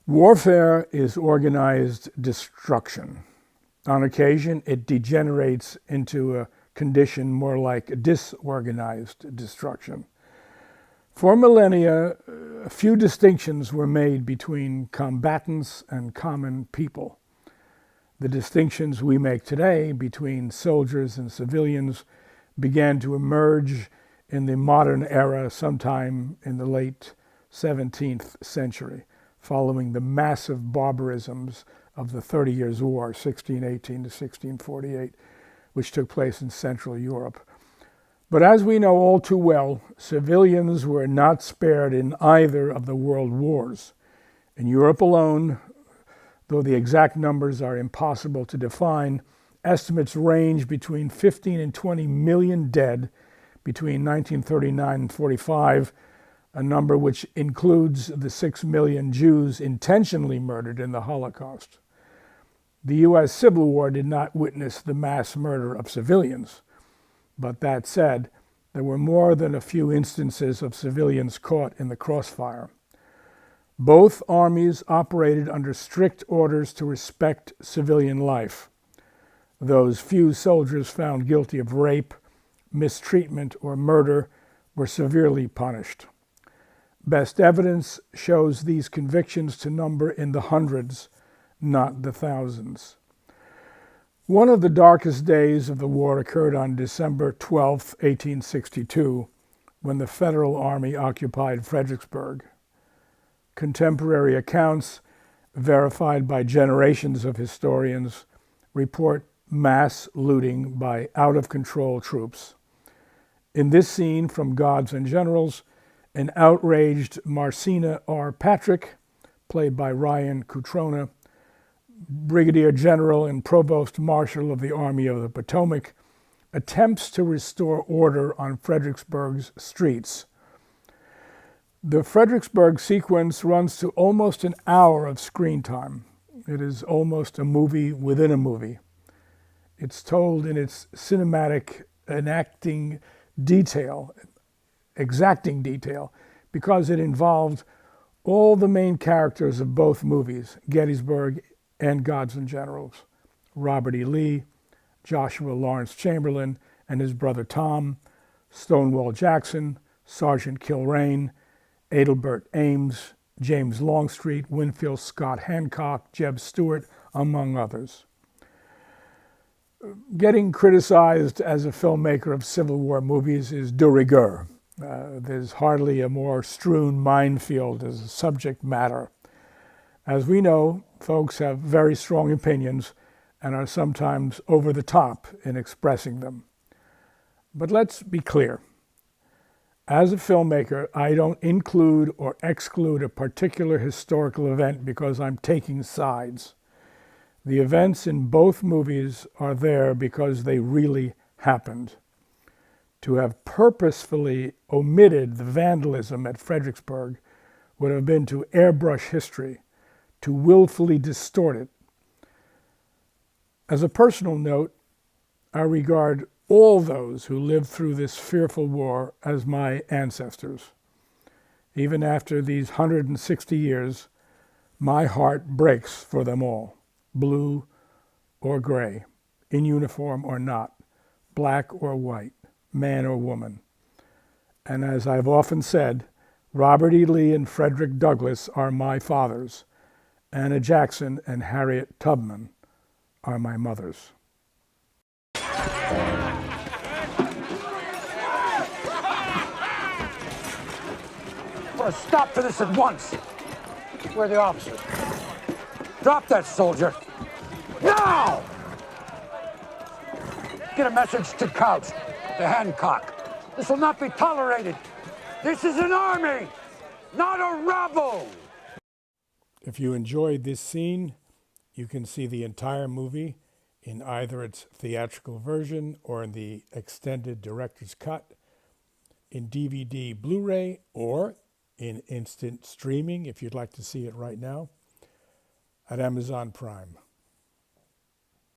Warfare is organized destruction. On occasion, it degenerates into a condition more like disorganized destruction. For millennia, a few distinctions were made between combatants and common people. The distinctions we make today between soldiers and civilians began to emerge in the modern era sometime in the late 17th century, following the massive barbarisms of the 30 Years' War, 1618 to 1648, which took place in Central Europe. But as we know all too well, civilians were not spared in either of the world wars. In Europe alone, though the exact numbers are impossible to define, estimates range between 15 and 20 million dead between 1939 and 45, a number which includes the 6 million Jews intentionally murdered in the Holocaust. The U.S. Civil War did not witness the mass murder of civilians, but that said, there were more than a few instances of civilians caught in the crossfire. Both armies operated under strict orders to respect civilian life. Those few soldiers found guilty of rape, mistreatment, or murder were severely punished. Best evidence shows these convictions to number in the hundreds, not the thousands. One of the darkest days of the war occurred on December 12, 1862, when the Federal Army occupied Fredericksburg. Contemporary accounts, verified by generations of historians, report mass looting by out-of-control troops. In this scene from Gods and Generals, an outraged Marcina R. Patrick, played by Ryan Cutrona, Brigadier General and Provost Marshal of the Army of the Potomac, attempts to restore order on Fredericksburg's streets. The Fredericksburg sequence runs to almost an hour of screen time. It is almost a movie within a movie. It's told in its cinematic exacting detail, because it involved all the main characters of both movies, Gettysburg and Gods and Generals: Robert E. Lee, Joshua Lawrence Chamberlain and his brother Tom, Stonewall Jackson, Sergeant Kilrain, Adelbert Ames, James Longstreet, Winfield Scott Hancock, Jeb Stuart, among others. Getting criticized as a filmmaker of Civil War movies is de rigueur. There's hardly a more strewn minefield as a subject matter. As we know, folks have very strong opinions and are sometimes over the top in expressing them. But let's be clear. As a filmmaker, I don't include or exclude a particular historical event because I'm taking sides. The events in both movies are there because they really happened. To have purposefully omitted the vandalism at Fredericksburg would have been to airbrush history, to willfully distort it. As a personal note, I regard all those who lived through this fearful war as my ancestors. Even after these 160 years, my heart breaks for them all, blue or gray, in uniform or not, black or white, man or woman. And as I've often said, Robert E. Lee and Frederick Douglass are my fathers. Anna Jackson and Harriet Tubman are my mothers. Put a stop to this at once. Where are the officers? Drop that soldier. Now! Get a message to Couch, to Hancock. This will not be tolerated. This is an army, not a rabble. If you enjoyed this scene, you can see the entire movie in either its theatrical version or in the extended director's cut, in DVD Blu-ray, or in instant streaming if you'd like to see it right now, at Amazon Prime.